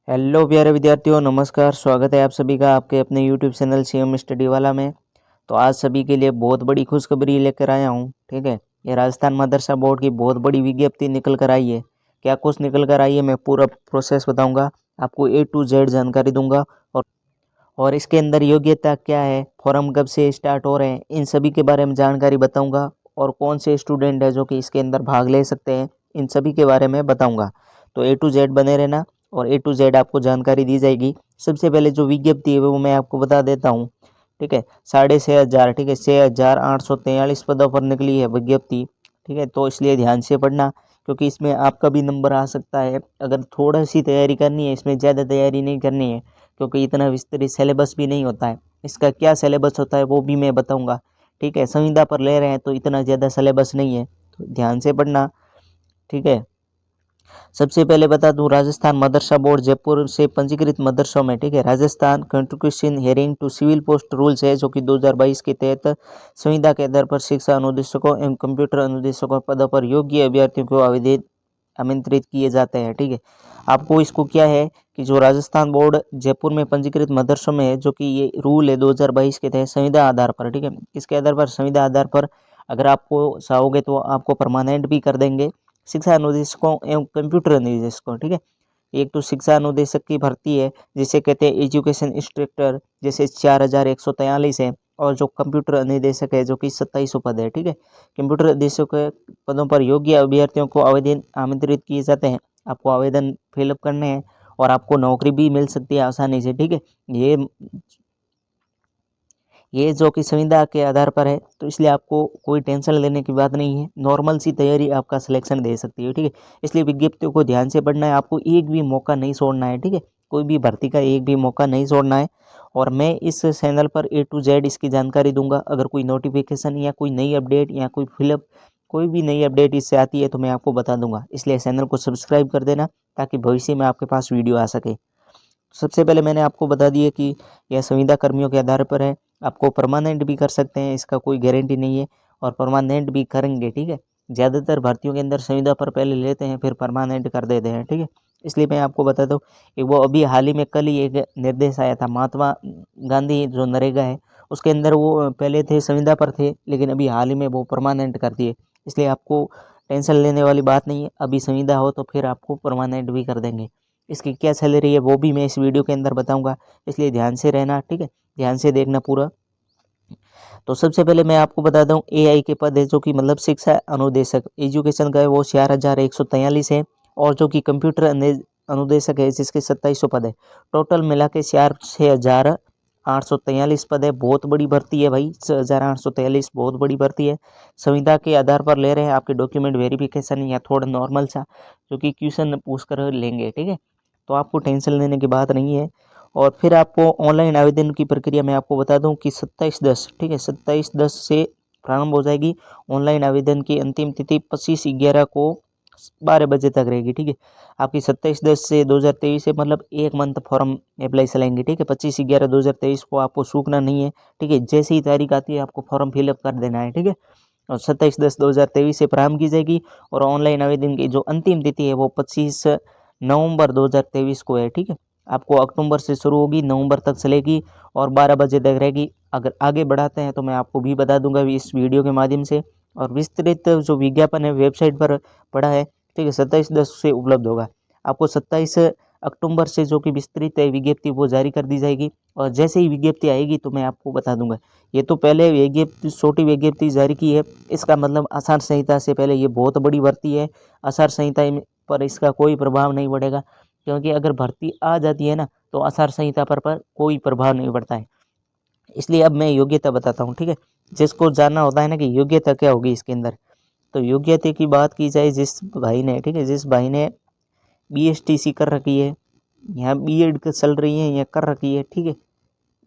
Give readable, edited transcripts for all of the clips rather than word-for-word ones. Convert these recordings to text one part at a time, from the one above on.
Hello प्यारे विद्यार्थियों, नमस्कार। स्वागत है आप सभी का आपके अपने यूट्यूब चैनल सीएम स्टडी वाला में। तो आज सभी के लिए बहुत बड़ी खुशखबरी लेकर आया हूँ। ठीक है, ये राजस्थान मदरसा बोर्ड की बहुत बड़ी विज्ञप्ति निकल कर आई है। क्या कुछ निकल कर आई है, मैं पूरा प्रोसेस बताऊंगा, आपको A to Z जानकारी दूंगा। और इसके अंदर योग्यता क्या है, फॉर्म कब से स्टार्ट हो रहे हैं, इन सभी के बारे में जानकारी बताऊंगा। और कौन से स्टूडेंट है जो कि इसके अंदर भाग ले सकते हैं, इन सभी के बारे में बताऊंगा। तो A to Z बने रहना और A to Z आपको जानकारी दी जाएगी। सबसे पहले जो विज्ञप्ति है वो मैं आपको बता देता हूँ। ठीक है, 6,500, ठीक है, 6,843 पदों पर निकली है विज्ञप्ति। ठीक है, तो इसलिए ध्यान से पढ़ना, क्योंकि इसमें आपका भी नंबर आ सकता है। अगर थोड़ा सी तैयारी करनी है, इसमें ज़्यादा तैयारी नहीं करनी है, क्योंकि इतना विस्तृत सिलेबस भी नहीं होता है। इसका क्या सिलेबस होता है वो भी मैं बताऊंगा। ठीक है, संविदा पर ले रहे हैं तो इतना ज़्यादा सिलेबस नहीं है, तो ध्यान से पढ़ना। ठीक है, सबसे पहले बता दूं, राजस्थान मदरसा बोर्ड जयपुर से पंजीकृत मदरसों में, ठीक है, Rajasthan contribution hearing to civil post rules है, जो कि 2022 के तहत संविदा के आधार पर शिक्षा अनुदेशकों एवं कंप्यूटर अनुदेशकों पदों पर योग्य अभ्यर्थियों को आवेदन आमंत्रित किए जाते हैं। ठीक है, आपको इसको क्या है कि जो राजस्थान बोर्ड जयपुर में पंजीकृत मदरसों में है, जो कि ये रूल है 2022 के तहत संविदा आधार पर, ठीक है, इसके आधार पर संविदा आधार पर अगर आपको चाहोगे तो आपको परमानेंट भी कर देंगे शिक्षा अनुदेशकों एवं कंप्यूटर अनुदेशकों। ठीक है, एक तो शिक्षा अनुदेशक की भर्ती है जिसे कहते हैं एजुकेशन इंस्ट्रक्टर, जैसे 4,143 है। और जो कंप्यूटर अनुदेशक है जो कि 2700 पद है। ठीक है, कंप्यूटर अनुदेशक के पदों पर योग्य अभ्यर्थियों को आवेदन आमंत्रित किए जाते हैं। आपको आवेदन फिलअप करने हैं और आपको नौकरी भी मिल सकती है आसानी से। ठीक है, ये जो कि संविदा के आधार पर है, तो इसलिए आपको कोई टेंशन लेने की बात नहीं है। नॉर्मल सी तैयारी आपका सिलेक्शन दे सकती है। ठीक है, इसलिए विज्ञप्तियों को ध्यान से पढ़ना है, आपको एक भी मौका नहीं छोड़ना है। ठीक है, कोई भी भर्ती का एक भी मौका नहीं छोड़ना है। और मैं इस चैनल पर A to Z इसकी जानकारी दूंगा। अगर कोई नोटिफिकेशन या कोई नई अपडेट या कोई फिलअप कोई भी नई अपडेट इससे आती है तो मैं आपको बता दूंगा। इसलिए चैनल को सब्सक्राइब कर देना, ताकि भविष्य में आपके पास वीडियो आ सके। सबसे पहले मैंने आपको बता दिया कि यह संविदा कर्मियों के आधार पर है। आपको परमानेंट भी कर सकते हैं, इसका कोई गारंटी नहीं है, और परमानेंट भी करेंगे। ठीक है, ज़्यादातर भर्तियों के अंदर संविदा पर पहले लेते हैं फिर परमानेंट कर देते हैं। ठीक है, इसलिए मैं आपको बता दूँ, एक वो अभी हाल ही में कल ही एक निर्देश आया था, महात्मा गांधी जो नरेगा है उसके अंदर वो पहले थे संविदा पर थे, लेकिन अभी हाल ही में वो परमानेंट कर दिए। इसलिए आपको टेंशन लेने वाली बात नहीं है, अभी संविदा हो तो फिर आपको परमानेंट भी कर देंगे। इसकी क्या सैलरी है वो भी मैं इस वीडियो के अंदर बताऊंगा, इसलिए ध्यान से रहना। ठीक है, ध्यान से देखना पूरा। तो सबसे पहले मैं आपको बता दूं, AI के पद है जो कि मतलब शिक्षा अनुदेशक एजुकेशन का है, वो 4,143 है। और जो कि कंप्यूटर अनुदेशक है जिसके 2700 पद है। टोटल मिला के 6,843 पद है। बहुत बड़ी भर्ती है भाई, 6,843 बहुत बड़ी भर्ती है। संविदा के आधार पर ले रहे हैं, आपके डॉक्यूमेंट वेरिफिकेशन या थोड़ा नॉर्मल सा जो कि क्वेश्चन पूछ कर लेंगे। ठीक है, तो आपको टेंशन लेने की बात नहीं है। और फिर आपको ऑनलाइन आवेदन की प्रक्रिया मैं आपको बता दूं कि 27/10, ठीक है, 27/10 से प्रारंभ हो जाएगी। ऑनलाइन आवेदन की अंतिम तिथि 25/11 को 12 बजे तक रहेगी। ठीक है, आपकी 27/10 से 2023 से मतलब एक मंथ फॉर्म अप्लाई चलेंगे। ठीक है, 25/11/2023 को आपको सूखना नहीं है। ठीक है, जैसे ही तारीख आती है आपको फॉर्म फिलअप कर देना है। ठीक है, और 27/10/2023 से प्रारंभ की जाएगी। और ऑनलाइन आवेदन की जो अंतिम तिथि है वो 25 नवंबर 2023 को है। ठीक है, आपको अक्टूबर से शुरू होगी, नवंबर तक चलेगी और 12 बजे तक रहेगी। अगर आगे बढ़ाते हैं तो मैं आपको भी बता दूंगा इस वीडियो के माध्यम से। और विस्तृत जो विज्ञापन है वेबसाइट पर पड़ा है। ठीक है, 27/10 से उपलब्ध होगा। आपको 27 अक्टूबर से जो कि विस्तृत है विज्ञप्ति वो जारी कर दी जाएगी। और जैसे ही विज्ञप्ति आएगी तो मैं आपको बता दूंगा। ये तो पहले विज्ञप्ति छोटी विज्ञप्ति जारी की है, इसका मतलब आचार संहिता से पहले ये बहुत बड़ी भर्ती है। आचार संहिता पर इसका कोई प्रभाव नहीं पड़ेगा, क्योंकि अगर भर्ती आ जाती है ना तो आचार संहिता पर कोई प्रभाव नहीं पड़ता है। इसलिए अब मैं योग्यता बताता हूँ। ठीक है, जिसको जानना होता है ना कि योग्यता क्या होगी इसके अंदर, तो योग्यता की बात की जाए जिस भाई ने, ठीक है, जिस भाई ने BSTC कर रखी है, यहाँ B.Ed चल रही है या कर रखी है, ठीक है,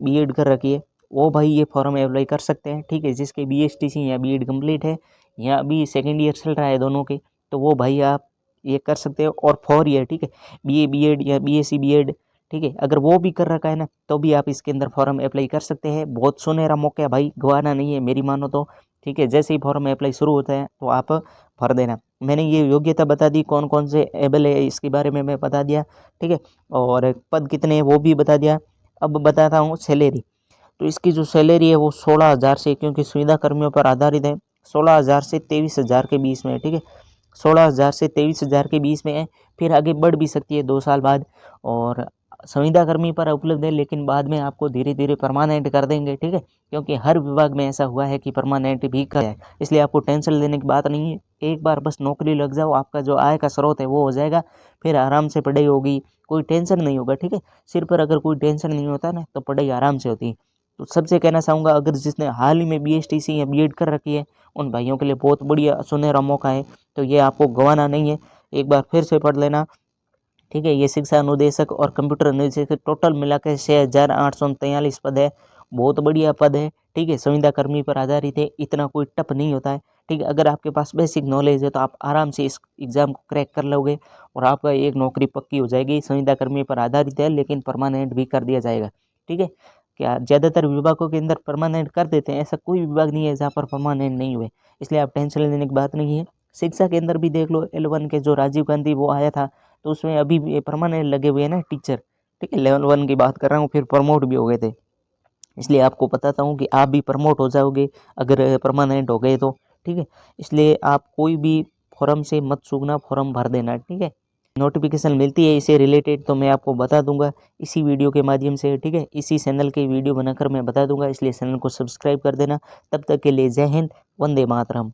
B.Ed कर रखी है, वो भाई ये फॉर्म अप्लाई कर सकते हैं। ठीक है, जिसके BSTC या B.Ed कंप्लीट है या अभी सेकेंड ईयर चल रहा है दोनों के, तो वो भाई आप ये कर सकते हो। और 4 ईयर, ठीक है, BA B.Ed या BSc B.Ed, ठीक है, अगर वो भी कर रखा है ना तो भी आप इसके अंदर फॉर्म अप्लाई कर सकते हैं। बहुत सुनहरा मौका है भाई, गंवाना नहीं है मेरी मानो तो। ठीक है, जैसे ही फॉर्म अप्लाई शुरू होता है तो आप भर देना। मैंने ये योग्यता बता दी, कौन कौन से एबल है इसके बारे में मैं बता दिया, ठीक है। और पद कितने हैं वो भी बता दिया। अब बताता हूँ सैलरी। तो इसकी जो सैलरी है वो 16,000 से, क्योंकि सुविधा कर्मियों पर आधारित है, 16,000 से 23,000 के बीच में है, ठीक है। 16,000 से 23,000 के बीच में है, फिर आगे बढ़ भी सकती है 2 साल बाद। और संविदा कर्मी पर उपलब्ध है, लेकिन बाद में आपको धीरे धीरे परमानेंट कर देंगे, ठीक है। क्योंकि हर विभाग में ऐसा हुआ है कि परमानेंट भी कर है, इसलिए आपको टेंशन लेने की बात नहीं है। एक बार बस नौकरी लग जाओ, आपका जो आय का स्रोत है वो हो जाएगा, फिर आराम से पढ़ाई होगी, कोई टेंशन नहीं होगा, ठीक है। सिर पर अगर कोई टेंशन नहीं होता ना तो पढ़ाई आराम से होती है। तो सबसे कहना चाहूँगा, अगर जिसने हाल ही में बीएसटीसी या बीएड कर रखी है उन भाइयों के लिए बहुत बढ़िया सुनहरा मौका है, तो ये आपको गंवाना नहीं है, एक बार फिर से पढ़ लेना, ठीक है। ये शिक्षा अनुदेशक और कंप्यूटर अनुदेशक टोटल मिला के 6,843 पद है, बहुत बढ़िया पद है, ठीक है। संविदा कर्मी पर आधारित है, इतना कोई टफ नहीं होता है, ठीक है। अगर आपके पास बेसिक नॉलेज है तो आप आराम से इस एग्ज़ाम को क्रैक कर लोगे और आपका एक नौकरी पक्की हो जाएगी। संविदा कर्मी पर आधारित है, लेकिन परमानेंट भी कर दिया जाएगा, ठीक है। क्या ज़्यादातर विभागों के अंदर परमानेंट कर देते हैं, ऐसा कोई विभाग नहीं है जहाँ पर परमानेंट नहीं हुए, इसलिए आप टेंशन लेने की बात नहीं है। शिक्षा के अंदर भी देख लो, L1 के जो राजीव गांधी वो आया था, तो उसमें अभी भी परमानेंट लगे हुए हैं ना टीचर, ठीक है। लेवल 1 की बात कर रहा हूँ, फिर प्रमोट भी हो गए थे, इसलिए आपको बताता हूँ कि आप भी प्रमोट हो जाओगे अगर परमानेंट हो गए तो, ठीक है। इसलिए आप कोई भी फॉर्म से मत चूकना, फॉर्म भर देना, ठीक है। नोटिफिकेशन मिलती है इससे रिलेटेड तो मैं आपको बता दूंगा इसी वीडियो के माध्यम से, ठीक है। इसी चैनल के वीडियो बनाकर मैं बता दूंगा, इसलिए चैनल को सब्सक्राइब कर देना। तब तक के लिए जय हिंद, वंदे मातरम।